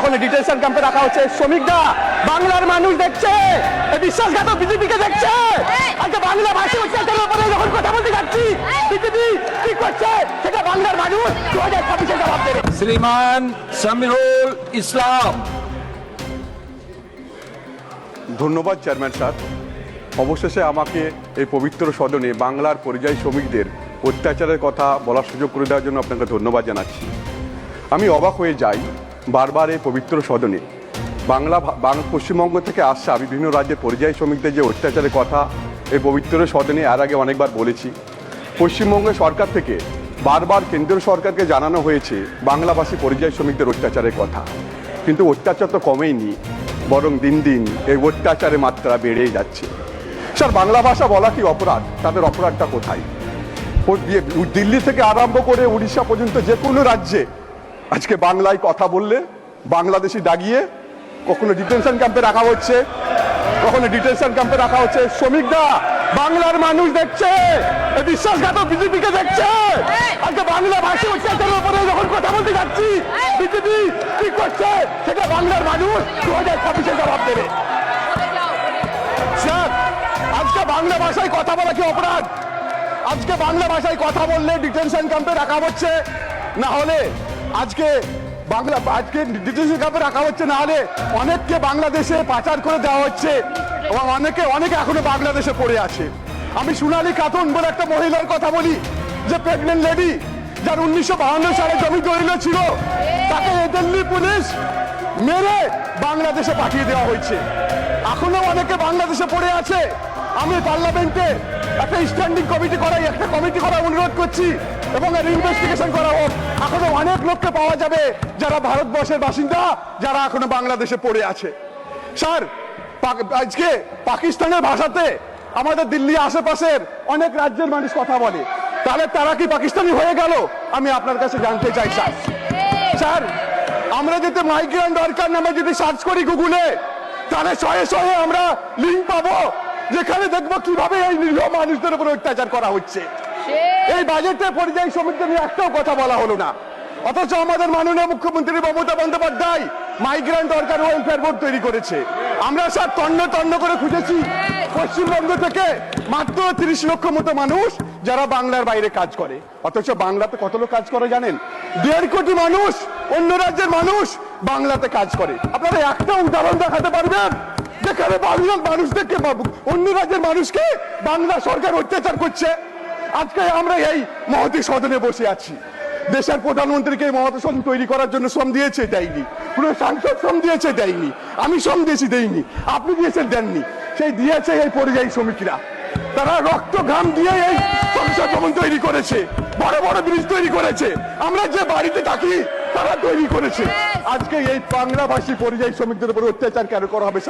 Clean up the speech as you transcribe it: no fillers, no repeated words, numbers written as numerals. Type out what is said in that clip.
কখনো ডিটেনশন ক্যাম্পে রাখা হচ্ছে। শ্রমিকরা, বাংলার মানুষ দেখছে, বিশ্বাসঘাতক বিজেপিকে দেখছে। আজকে বাংলা ভাষী অত্যাচারের উপরে যখন কথা বলতে যাচ্ছি, বিজেপি কি করছে সেটা বাংলার মানুষ 2026-এ জবাব দেবে। শ্রীমান সামিরুল ইসলাম। ধন্যবাদ চেয়ারম্যান স্যার। অবশেষে আমাকে এই পবিত্র সদনে বাংলার পরিযায়ী শ্রমিকদের অত্যাচারের কথা বলার সুযোগ করে দেওয়ার জন্য আপনাকে ধন্যবাদ জানাচ্ছি। আমি অবাক হয়ে যাই বারবার এই পবিত্র সদনে পশ্চিমবঙ্গ থেকে আসা বিভিন্ন রাজ্যের পরিযায়ী শ্রমিকদের যে অত্যাচারের কথা এই পবিত্র সদনে এর আগে অনেকবার বলেছি। পশ্চিমবঙ্গের সরকার থেকে বারবার কেন্দ্রীয় সরকারকে জানানো হয়েছে বাংলাভাষী পরিযায়ী শ্রমিকদের অত্যাচারের কথা, কিন্তু অত্যাচার তো কমেইনি, বরং দিন দিন এই অত্যাচারের মাত্রা বেড়েই যাচ্ছে। স্যার, বাংলা ভাষা বলা কি অপরাধ? তাদের অপরাধটা কোথায়? দিল্লি থেকে আরম্ভ করে উড়িষ্যা পর্যন্ত যে কোনো রাজ্যে আজকে বাংলায় কথা বললে বাংলাদেশি দাগিয়ে কখনো ডিটেনশন ক্যাম্পে রাখা হচ্ছে, কখনো ডিটেনশন ক্যাম্পে রাখা হচ্ছে। শ্রমিকরা, বাংলার মানুষ দেখছে, বিশ্বাসঘাতক বিজেপিকে দেখছে। আজকে বাংলা ভাষী অত্যাচারের উপরে যখন কথা বলতে যাচ্ছি, বিজেপি কি করছে সেটা বাংলার মানুষ 2026-এ জবাব দেবে। স্যার, আজকে বাংলা ভাষায় কথা বলা কি অপরাধ? আজকে বাংলা ভাষায় কথা বললে ডিটেনশন ক্যাম্পে রাখা হচ্ছে, না হলে আজকে ডিটেনশন ক্যাম্পে রাখা হচ্ছে, না হলে অনেককে বাংলাদেশে পাচার করে দেওয়া হচ্ছে এবং অনেকে এখনো বাংলাদেশে পড়ে আছে। আমি সোনালী খাতুন বলে একটা মহিলার কথা বলি, যে প্রেগনেন্ট লেডি, যার 1952 সালে জমি দলিল ছিল, তাকে দিল্লি পুলিশ মেরে বাংলাদেশে পাঠিয়ে দেওয়া হয়েছে। এখনো অনেকে বাংলাদেশে পড়ে আছে। আমি পার্লামেন্টে একটা স্ট্যান্ডিং কমিটি করার অনুরোধ করছি এবং এর ইনভেস্টিগেশন করা হোক। এখনো অনেক লোককে পাওয়া যাবে যারা ভারতবর্ষের বাসিন্দা, যারা এখনো বাংলাদেশে পড়ে আছে। স্যার, আজকে পাকিস্তানের ভাষাতে আমাদের দিল্লি আশেপাশের অনেক রাজ্যের মানুষ কথা বলে, তাহলে তারা কি পাকিস্তানি হয়ে গেল? আমি আপনার কাছে জানতে চাই স্যার। স্যার, আমরা যদি মাইগ্রেন্ট ওয়ার্কার নামে যদি সার্চ করি গুগলে, তাহলে শয়ে আমরা লিঙ্ক পাবো যেখানে দেখবো কিভাবে এই নিরীহ মানুষদের উপর অত্যাচার করা হচ্ছে। এই বাজেটে পরিযায়ী শ্রমিকদের নিয়ে একটাও কথা বলা হলো না, অথচ আমাদের মাননীয় মুখ্যমন্ত্রী Mamata Bandyopadhyay migrant worker welfare board তৈরি করেছে। আমরা স্যার তন্ন করে খুঁজেছি পশ্চিমবঙ্গ থেকে মাত্র 30 লক্ষ মতো মানুষ যারা বাংলার বাইরে কাজ করে, অথচ বাংলাতে কত লোক কাজ করে জানেন? 1.5 কোটি মানুষ, অন্য রাজ্যের মানুষ বাংলাতে কাজ করে। আপনারা একটা উদাহরণ দেখাতে পারবেন যেখানে বাংলার মানুষদেরকে, অন্য রাজ্যের মানুষকে বাংলা সরকার অত্যাচার করছে? আজকে আমরা এই মহতী সদনে বসে আছি। দেশের প্রধানমন্ত্রীকে এই মহতী সদন তৈরি করার জন্য শ্রম দিয়েছে, দেয়নি। পুরো সাংসদ শ্রম দিয়েছে, দেয়নি। আমি শ্রম দিয়েছি, দেইনি। আপনি দিয়েছেন, দেননি। সেই দিয়েছে এই পরিযায়ী শ্রমিকরা। তারা রক্ত ঘাম দিয়ে এই সংসদ ভবন তৈরি করেছে, বড় বড় ব্রিজ তৈরি করেছে, আমরা যে বাড়িতে থাকি তারা তৈরি করেছে। আজকে এই বাংলাভাষী পরিযায়ী শ্রমিকদের উপর অত্যাচার কেন করা হবে?